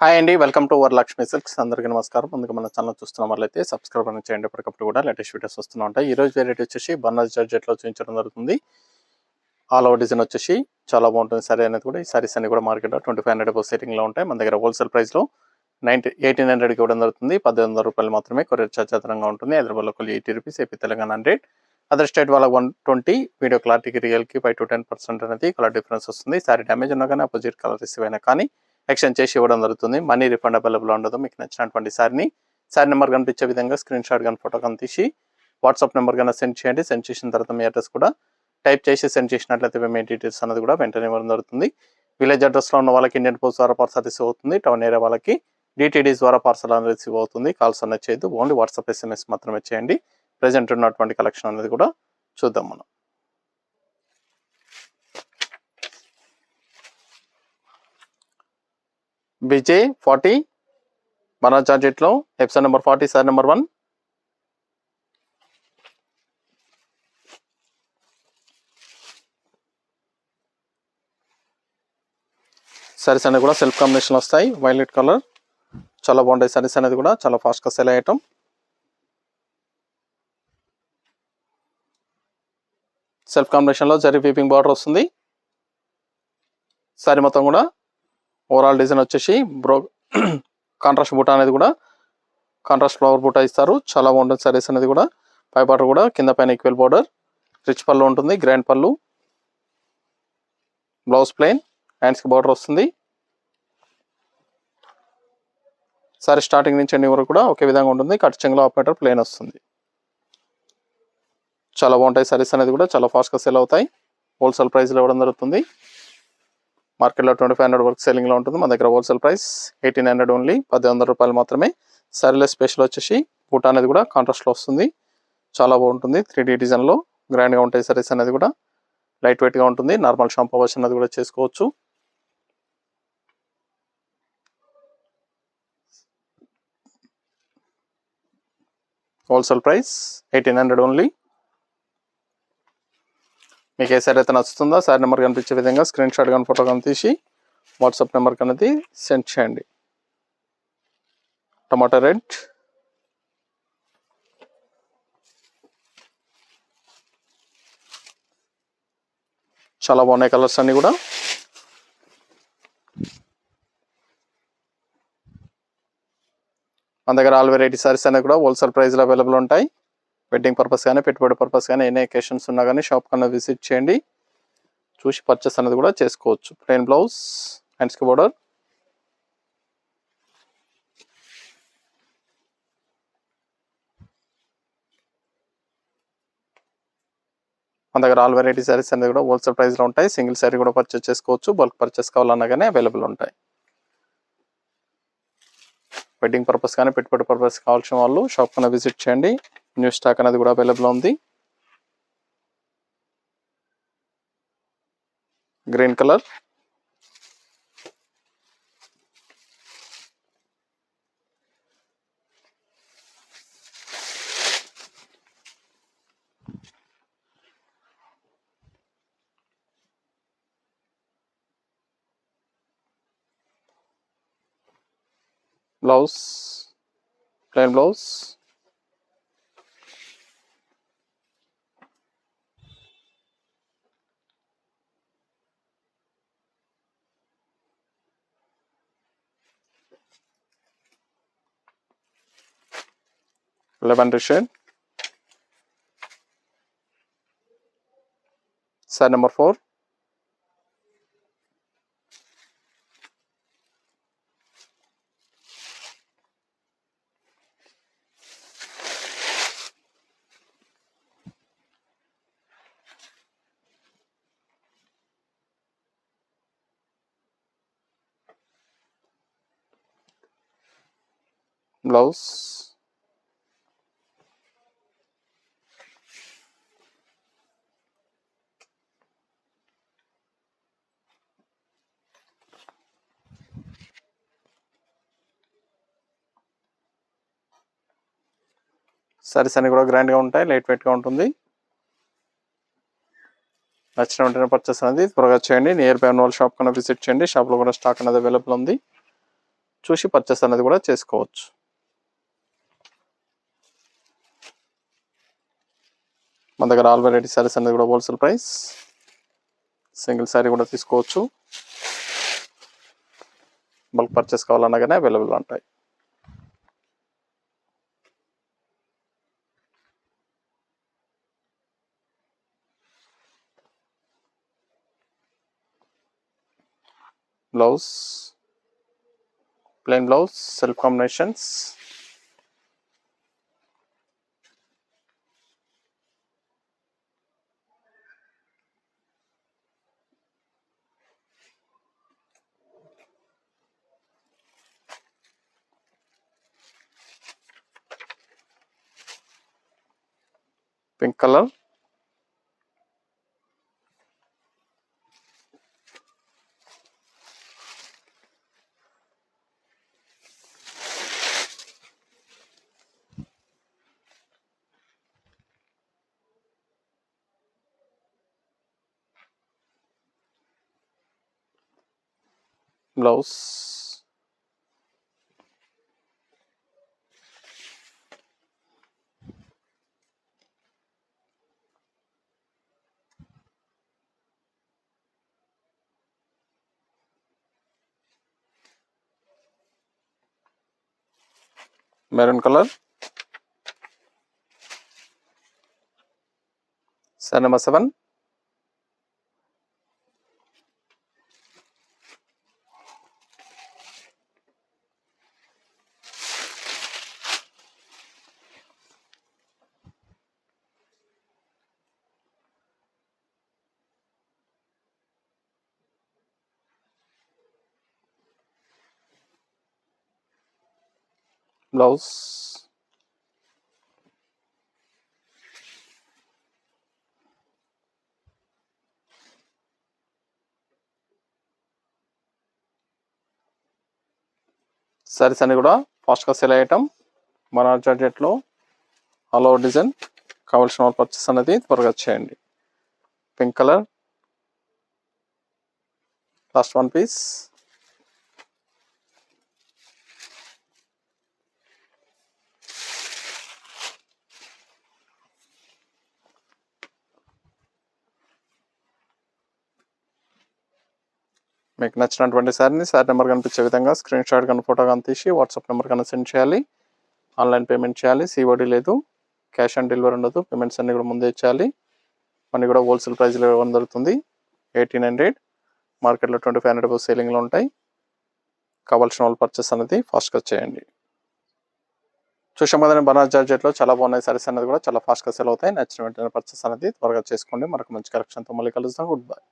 Hi అండి, welcome to Varalakshmi silks. అందరికీ నమస్కారం. ముందుగా మన ఛానల్ చూస్తున్న వాళ్ళైతే సబ్స్క్రైబ్ అని చేయండి. ఎప్పటికప్పుడు కూడా లేటెస్ట్ వీడియోస్ వస్తూ ఉంటాయి. ఈ రోజు వెరైటీ వచ్చేసి బనారస్ జార్జెట్లో చూపించడం జరుగుతుంది. ఆల్ ఓవర్ డిజైన్ వచ్చేసి చాలా బాగుంటుంది. సారీ అనేది కూడా ఈ సారీస్ అన్ని కూడా మార్కెట్లో 2500 సెట్టింగ్లో ఉంటాయి. మన దగ్గర హోల్సేల్ ప్రైస్లో 1800కి ఇవ్వడం జరుగుతుంది. 1800 రూపాయలు మాత్రమే. కొరియర్ ఛార్జ్ అదనంగా ఉంటుంది. హైదరాబాద్లో 80 rupees, AP Telangana 100, other state వాళ్ళకి 120. వీడియో క్లారిటీకి రియల్కి 5 to 10% అనేది కలర్ డిఫరెన్స్ వస్తుంది. సారీ డ్యామేజ్ ఉన్నా కానీ అపోజిట్ కలర్ రిసీవ్ అయినా కానీ ఎక్స్చేంజ్ చేసి ఇవ్వడం జరుగుతుంది. మనీ రిఫండ్ అవైలబుల్ ఉండదు. మీకు నచ్చినటువంటి సారీ నెంబర్ కనిపించే విధంగా స్క్రీన్ షాట్ కానీ ఫోటో కానీ తీసి వాట్సాప్ నెంబర్ కన్నా సెండ్ చేయండి. సెండ్ చేసిన తర్వాత మీ అడ్రస్ కూడా టైప్ చేసి సెండ్ చేసినట్లయితే పేమెంట్ డీటెయిల్స్ అనేది కూడా వెంటనే ఇవ్వడం జరుగుతుంది. విలేజ్ అడ్రస్లో ఉన్న వాళ్ళకి ఇండియన్ పోస్ట్ ద్వారా పార్సల్ రిసీవ్ అవుతుంది. టౌన్ ఏరియా వాళ్ళకి డిటిడిస్ ద్వారా పార్సల్ అనేది రిసీవ్ అవుతుంది. కాల్స్ అనేది చేయదు, ఓన్లీ వాట్సాప్ SMS మాత్రమే చేయండి. ప్రెజెంట్ ఉన్నటువంటి కలెక్షన్ అనేది కూడా చూద్దాం మనం. BJ 40 బనారస్ జార్జెట్లో episode number 40 sari number 1. Saris అనేది కూడా సెల్ఫ్ కాంబినేషన్ వస్తాయి. వైలెట్ కలర్ చాలా బాగుంటాయి. సారీస్ అనేది కూడా చాలా ఫాస్ట్గా సెల్ అయ్యటం. సెల్ఫ్ కాంబినేషన్లో జరీ వీపింగ్ బార్డర్ వస్తుంది. సారీ మొత్తం కూడా ఓవరాల్ డిజైన్ వచ్చేసి కాంట్రాస్ట్ బూటా అనేది కూడా కాంట్రాస్ట్ ఫ్లవర్ బూటా ఇస్తారు. చాలా బాగుంటుంది సారీస్ అనేది కూడా. పై బార్డర్ కూడా కింద పైన ఈక్వల్ బార్డర్, రిచ్ పళ్ళు ఉంటుంది, గ్రాండ్ పళ్ళు, బ్లౌజ్ ప్లెయిన్, హ్యాండ్స్కి బార్డర్ వస్తుంది. సారీ స్టార్టింగ్ నుంచి ఎండింగ్ వరకు కూడా ఒకే విధంగా ఉంటుంది. కట్ చెంగులో ఆఫ్ మీటర్ ప్లెయిన్ వస్తుంది. చాలా బాగుంటాయి సారీస్ అనేది కూడా. చాలా ఫాస్ట్గా సెల్ అవుతాయి. హోల్సేల్ ప్రైస్లో ఇవ్వడం జరుగుతుంది. మార్కెట్లో 2500 వరకు సెల్లింగ్లో ఉంటుంది. మన దగ్గర హోల్సేల్ ప్రైస్ 1800 ఓన్లీ, 1800 రూపాయలు మాత్రమే. సారీలో స్పెషల్ వచ్చేసి బూటా అనేది కూడా కాంట్రాస్ట్లో వస్తుంది. చాలా బాగుంటుంది. 3D డిజైన్లో గ్రాండ్గా ఉంటాయి సారీస్ అనేది కూడా. లైట్ వెయిట్గా ఉంటుంది. నార్మల్ షాంపూ వాష్ అనేది కూడా చేసుకోవచ్చు. Wholesale price 1800 only. మీకు ఏ సారీ అయితే నచ్చుతుందో సారీ నెంబర్ కనిపించే విధంగా స్క్రీన్ షాట్ కానీ ఫోటో కానీ తీసి వాట్సాప్ నెంబర్ అనేది సెండ్ చేయండి. టమాటా రెడ్, చాలా బాగున్నాయి కలర్స్ అన్ని కూడా. మన దగ్గర ఆల్ వెరైటీ సారీస్ అనేవి కూడా హోల్సేల్ ప్రైస్లో అవైలబుల్ ఉంటాయి. వెడ్డింగ్ పర్పస్ కానీ పెట్టుబడి పర్పస్ కానీ ఎన్ని అకేషన్స్ ఉన్నా కానీ షాప్ కన్నా విజిట్ చేయండి. చూసి పర్చేస్ అనేది కూడా చేసుకోవచ్చు. ప్లెయిన్ బ్లౌజ్, హ్యాండ్స్కి బోర్డర్, మన దగ్గర ఆల్ వెరైటీ సారీస్ అనేది కూడా హోల్సేల్ ప్రైస్లో ఉంటాయి. సింగిల్ సారీ కూడా పర్చేస్ చేసుకోవచ్చు. బల్క్ పర్చేస్ కావాలన్నా కానీ అవైలబుల్ ఉంటాయి. వెడ్డింగ్ పర్పస్ కానీ పెట్టుబడి పర్పస్ కావాల్సిన వాళ్ళు షాప్ కన్నా విజిట్ చేయండి. న్యూ స్టాక్ అనేది కూడా అవైలబుల్ ఉంది. Green colour, blouse plain blouse, lavender shade, sorry number 4. Blouse, saris అన్ని కూడా గ్రాండ్గా ఉంటాయి. లైట్ వెయిట్గా ఉంటుంది. నచ్చిన వెంటనే పర్చేస్ అనేది త్వరగా చేయండి. నియర్ బై ఉన్న వాళ్ళ షాప్ కన్నా విజిట్ చేయండి. షాప్లో కూడా స్టాక్ అనేది అవైలబుల్ ఉంది. చూసి పర్చేస్ అనేది కూడా చేసుకోవచ్చు. మన దగ్గర ఆల్ వెరైటీ శారీస్ అనేది కూడా హోల్సేల్ ప్రైస్. సింగిల్ శారీ కూడా తీసుకోవచ్చు. బల్క్ పర్చేస్ కావాలన్నా కానీ అవైలబుల్ ఉంటాయి. Blouse plain blouse, self combinations. Pink colour, blouse maroon colour. Sari number 7. Blouse saris అన్ని కూడా ఫాస్ట్గా సేల్ అయ్యటం. మన జార్జెట్లో ఆల్ ఓవర్ డిజైన్. కావాల్సిన వాళ్ళు పర్చేస్ అనేది త్వరగా చేయండి. Pink colour, last 1 piece. మీకు నచ్చినటువంటి శారీని శారీ నెంబర్ కనిపించే విధంగా స్క్రీన్ షాట్ కానీ ఫోటో కానీ తీసి వాట్సాప్ నెంబర్ కన్నా సెండ్ చేయాలి. ఆన్లైన్ పేమెంట్ చేయాలి. సిఓడి లేదు, క్యాష్ ఆన్ డెలివరీ ఉండదు. పేమెంట్స్ అన్ని కూడా ముందే ఇచ్చేయాలి. అన్నీ కూడా హోల్సేల్ ప్రైస్లో ఇవ్వడం జరుగుతుంది. 1800, మార్కెట్లో 2500 సేలింగ్లో ఉంటాయి. కావాల్సిన వాళ్ళు పర్చేస్ అనేది ఫాస్ట్గా చేయండి. చూసాం కదండి, బనారస్ జార్జెట్లో చాలా బాగున్నాయి సారీస్ అనేది కూడా చాలా ఫాస్ట్గా సేల్ అవుతాయి. నచ్చిన వెంటనే పర్చేస్ అనేది త్వరగా చేసుకోండి. మనకు మంచి కలెక్షన్తో మళ్ళీ కలుద్దాం. Good bye.